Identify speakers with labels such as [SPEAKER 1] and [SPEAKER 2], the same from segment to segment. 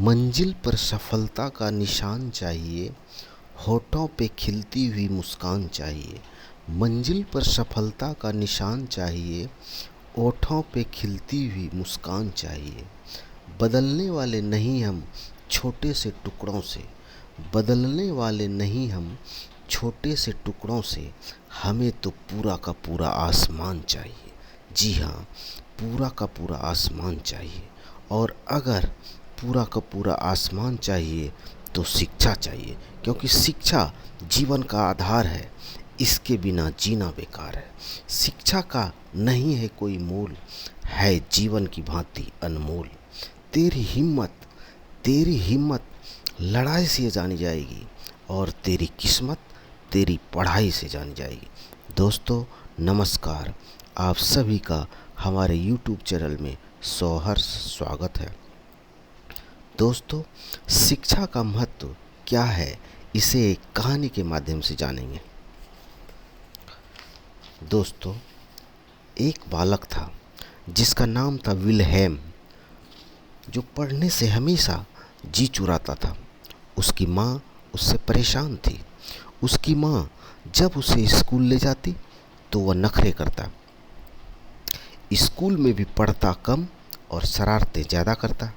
[SPEAKER 1] मंजिल पर सफलता का निशान चाहिए, होठों पे खिलती हुई मुस्कान चाहिए। मंजिल पर सफलता का निशान चाहिए, होठों पे खिलती हुई मुस्कान चाहिए। बदलने वाले नहीं हम छोटे से टुकड़ों से, बदलने वाले नहीं हम छोटे से टुकड़ों से, हमें तो पूरा का पूरा आसमान चाहिए। जी हाँ, पूरा का पूरा आसमान चाहिए। और अगर पूरा का पूरा आसमान चाहिए तो शिक्षा चाहिए, क्योंकि शिक्षा जीवन का आधार है। इसके बिना जीना बेकार है। शिक्षा का नहीं है कोई मोल, है जीवन की भांति अनमोल। तेरी हिम्मत लड़ाई से जानी जाएगी, और तेरी किस्मत तेरी पढ़ाई से जानी जाएगी। दोस्तों नमस्कार, आप सभी का हमारे YouTube चैनल में सहर्ष स्वागत है। दोस्तों, शिक्षा का महत्व क्या है, इसे एक कहानी के माध्यम से जानेंगे। दोस्तों, एक बालक था जिसका नाम था विल्हेम, जो पढ़ने से हमेशा जी चुराता था। उसकी माँ उससे परेशान थी। उसकी माँ जब उसे स्कूल ले जाती तो वह नखरे करता। स्कूल में भी पढ़ता कम और शरारतें ज़्यादा करता।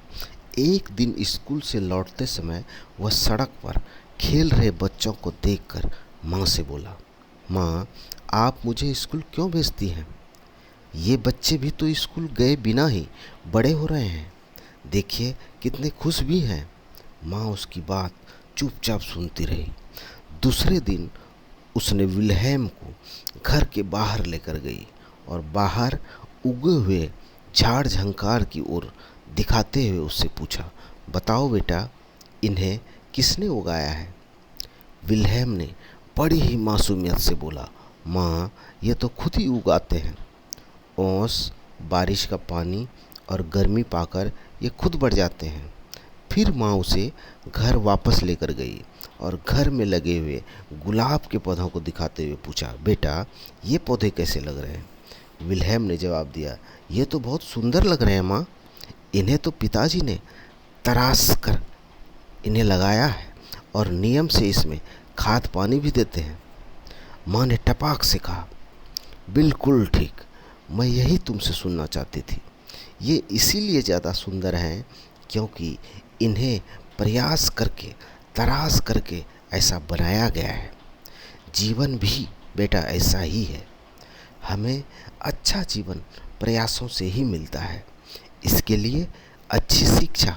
[SPEAKER 1] एक दिन स्कूल से लौटते समय वह सड़क पर खेल रहे बच्चों को देखकर माँ से बोला, माँ, आप मुझे स्कूल क्यों भेजती हैं? ये बच्चे भी तो स्कूल गए बिना ही बड़े हो रहे हैं। देखिए कितने खुश भी हैं। माँ उसकी बात चुपचाप सुनती रही। दूसरे दिन उसने विल्हेम को घर के बाहर लेकर गई और बाहर उगे हुए झाड़ झंकार की ओर दिखाते हुए उससे पूछा, बताओ बेटा, इन्हें किसने उगाया है? विल्हेम ने बड़ी ही मासूमियत से बोला, माँ, ये तो खुद ही उगाते हैं। ओस, बारिश का पानी और गर्मी पाकर ये खुद बढ़ जाते हैं। फिर माँ उसे घर वापस लेकर गई और घर में लगे हुए गुलाब के पौधों को दिखाते हुए पूछा, बेटा, ये पौधे कैसे लग रहे हैं? विल्हेम ने जवाब दिया, ये तो बहुत सुंदर लग रहे हैं माँ। इन्हें तो पिताजी ने तराश कर इन्हें लगाया है और नियम से इसमें खाद पानी भी देते हैं। माँ ने टपाक से कहा, बिल्कुल ठीक, मैं यही तुमसे सुनना चाहती थी। ये इसीलिए ज़्यादा सुंदर हैं क्योंकि इन्हें प्रयास करके, तराश करके ऐसा बनाया गया है। जीवन भी बेटा ऐसा ही है। हमें अच्छा जीवन प्रयासों से ही मिलता है। इसके लिए अच्छी शिक्षा,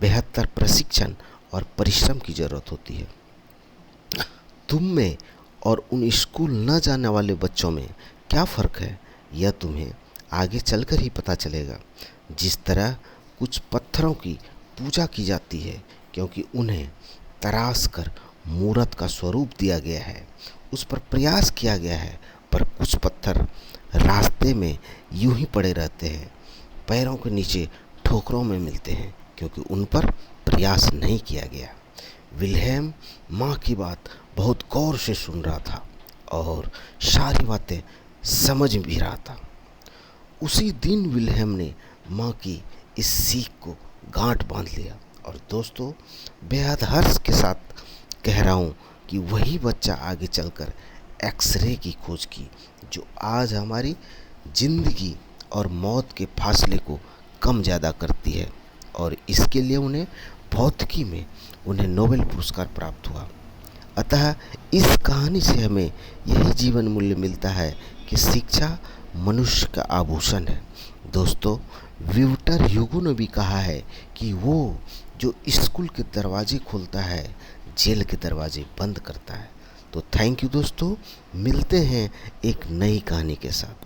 [SPEAKER 1] बेहतर प्रशिक्षण और परिश्रम की ज़रूरत होती है। तुम में और उन स्कूल न जाने वाले बच्चों में क्या फ़र्क है, यह तुम्हें आगे चलकर ही पता चलेगा। जिस तरह कुछ पत्थरों की पूजा की जाती है क्योंकि उन्हें तराश कर मूर्त का स्वरूप दिया गया है, उस पर प्रयास किया गया है, पर कुछ पत्थर रास्ते में यूं ही पड़े रहते हैं, पैरों के नीचे ठोकरों में मिलते हैं क्योंकि उन पर प्रयास नहीं किया गया। विल्हेम माँ की बात बहुत गौर से सुन रहा था और सारी बातें समझ भी रहा था। उसी दिन विल्हेम ने माँ की इस सीख को गांठ बांध लिया। और दोस्तों, बेहद हर्ष के साथ कह रहा हूँ कि वही बच्चा आगे चलकर एक्सरे की खोज की, जो आज हमारी ज़िंदगी और मौत के फासले को कम ज़्यादा करती है। और इसके लिए उन्हें भौतिकी में उन्हें नोबेल पुरस्कार प्राप्त हुआ। अतः इस कहानी से हमें यही जीवन मूल्य मिलता है कि शिक्षा मनुष्य का आभूषण है। दोस्तों, विक्टर ह्यूगो ने भी कहा है कि वो जो स्कूल के दरवाजे खोलता है, जेल के दरवाजे बंद करता है। तो थैंक यू दोस्तों, मिलते हैं एक नई कहानी के साथ।